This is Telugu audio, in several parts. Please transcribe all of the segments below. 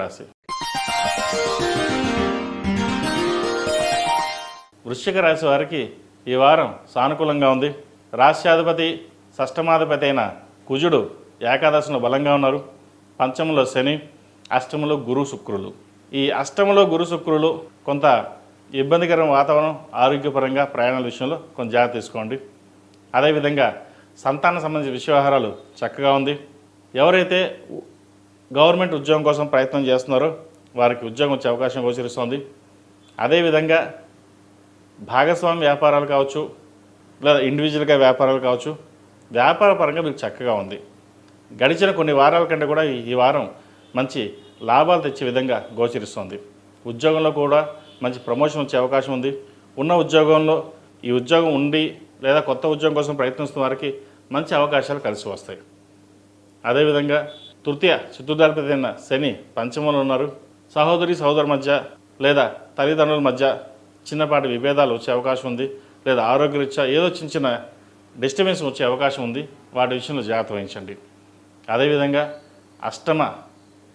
రాశి వృశ్చిక రాశి వారికి ఈ వారం సానుకూలంగా ఉంది. రాశ్యాధిపతి షష్టమాధిపతి అయిన కుజుడు ఏకాదశిలో బలంగా ఉన్నారు. పంచమంలో శని, అష్టమంలో గురు శుక్రులు. ఈ అష్టమంలో గురు శుక్రులు కొంత ఇబ్బందికరమైన వాతావరణం, ఆరోగ్యపరంగా ప్రయాణాల విషయంలో కొంచెం జాగ్రత్త తీసుకోండి. అదేవిధంగా సంతానం సంబంధించిన విషయవహారాలు చక్కగా ఉంది. ఎవరైతే గవర్నమెంట్ ఉద్యోగం కోసం ప్రయత్నం చేస్తున్నారో వారికి ఉద్యోగం వచ్చే అవకాశం గోచరిస్తోంది. అదేవిధంగా భాగస్వామి వ్యాపారాలు కావచ్చు, లేదా ఇండివిజువల్గా వ్యాపారాలు కావచ్చు, వ్యాపార పరంగా మీకు చక్కగా ఉంది. గడిచిన కొన్ని వారాల కంటే కూడా ఈ వారం మంచి లాభాలు తెచ్చే విధంగా గోచరిస్తోంది. ఉద్యోగంలో కూడా మంచి ప్రమోషన్ వచ్చే అవకాశం ఉంది. ఉన్న ఉద్యోగంలో ఈ ఉద్యోగం ఉండి లేదా కొత్త ఉద్యోగం కోసం ప్రయత్నిస్తున్న వారికి మంచి అవకాశాలు కలిసి వస్తాయి. అదేవిధంగా తృతీయ చతుర్థాధిపతి అయిన శని పంచమంలో ఉన్నారు. సహోదరు మధ్య లేదా తల్లిదండ్రుల మధ్య చిన్నపాటి విభేదాలు వచ్చే అవకాశం ఉంది. లేదా ఆరోగ్యరీత్యా ఏదో చిన్న చిన్న డిస్టర్బెన్స్ వచ్చే అవకాశం ఉంది. వాటి విషయంలో జాగ్రత్త వహించండి. అదేవిధంగా అష్టమ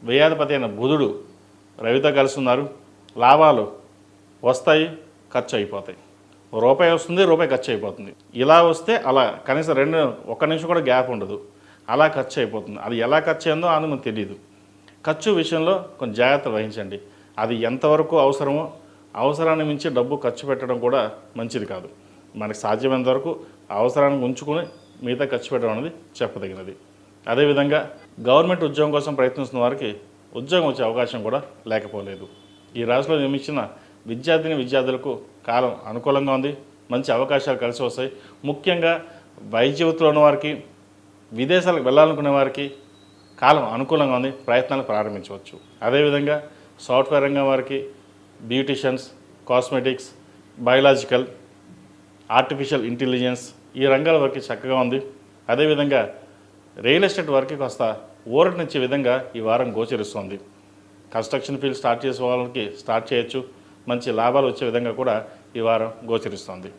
వ్యయాధిపతి అయిన బుధుడు రవితో కలిసి ఉన్నారు. లాభాలు వస్తాయి, ఖర్చు అయిపోతాయి. రూపాయి వస్తుంది, రూపాయి ఖర్చు అయిపోతుంది. ఇలా వస్తే అలా కనీసం ఒక్క నిమిషం కూడా గ్యాప్ ఉండదు. అలా ఖర్చు అయిపోతుంది. అది ఎలా ఖర్చు అయిందో అది మనకు తెలియదు. ఖర్చు విషయంలో కొంచెం జాగ్రత్త వహించండి. అది ఎంతవరకు అవసరమో, అవసరాన్ని మించి డబ్బు ఖర్చు పెట్టడం కూడా మంచిది కాదు. మనకు సాధ్యమైనంత వరకు అవసరాన్ని ఉంచుకుని మిగతా ఖర్చు పెట్టడం అనేది చెప్పదగినది. అదేవిధంగా గవర్నమెంట్ ఉద్యోగం కోసం ప్రయత్నిస్తున్న వారికి ఉద్యోగం వచ్చే అవకాశం కూడా లేకపోలేదు. ఈ రాశిలో నిర్మించిన విద్యార్థులకు కాలం అనుకూలంగా ఉంది. మంచి అవకాశాలు కలిసి వస్తాయి. ముఖ్యంగా వైద్య వృత్తిలో ఉన్న వారికి, విదేశాలకు వెళ్ళాలనుకునే వారికి కాలం అనుకూలంగా ఉంది. ప్రయత్నాలు ప్రారంభించవచ్చు. అదేవిధంగా సాఫ్ట్వేర్ రంగం వారికి, beauticians, cosmetics, biological, artificial intelligence ఈ రంగాల వరకు చక్కగా ఉంది. అదేవిధంగా రియల్ ఎస్టేట్ వారికి కాస్త ఊరటనిచ్చే విధంగా ఈ వారం గోచరిస్తుంది. కన్స్ట్రక్షన్ ఫీల్డ్ స్టార్ట్ చేసే వాళ్ళకి స్టార్ట్ చేయొచ్చు. మంచి లాభాలు వచ్చే విధంగా కూడా ఈ వారం గోచరిస్తుంది.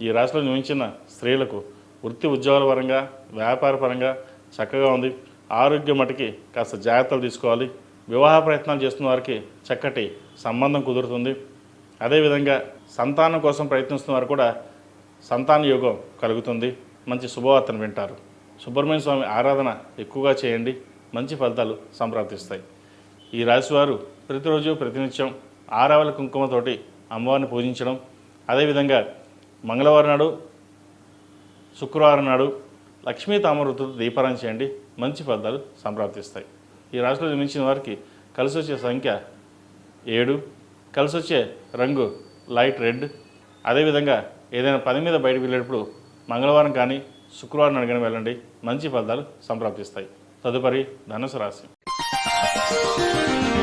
ఈ రాశిలో నిర్మించిన స్త్రీలకు వృత్తి ఉద్యోగాల పరంగా, వ్యాపార పరంగా చక్కగా ఉంది. ఆరోగ్యం మటుకి కాస్త జాగ్రత్తలు తీసుకోవాలి. వివాహ ప్రయత్నాలు చేస్తున్న వారికి చక్కటి సంబంధం కుదురుతుంది. అదేవిధంగా సంతానం కోసం ప్రయత్నిస్తున్న వారు కూడా సంతాన యోగం కలుగుతుంది. మంచి శుభవార్తను వింటారు. సుబ్రహ్మణ్య స్వామి ఆరాధన ఎక్కువగా చేయండి. మంచి ఫలితాలు సంప్రాప్తిస్తాయి. ఈ రాశివారు ప్రతిరోజు ప్రతినిత్యం ఆరావళి కుంకుమతోటి అమ్మవారిని పూజించడం, అదేవిధంగా మంగళవారం నాడు, శుక్రవారం నాడు లక్ష్మీ తామరతో దీపారాధన చేయండి. మంచి ఫలితాలు సంప్రాప్తిస్తాయి. ఈ రాశిలో జన్మించిన వారికి కలిసి వచ్చే సంఖ్య 7, కలిసి వచ్చే రంగు లైట్ రెడ్. అదేవిధంగా ఏదైనా పని మీద బయటకు వెళ్ళేటప్పుడు మంగళవారం కానీ శుక్రవారం నాడు కానీ వెళ్ళండి. మంచి ఫలితాలు సంప్రాప్తిస్తాయి. తదుపరి ధనుసు రాశి.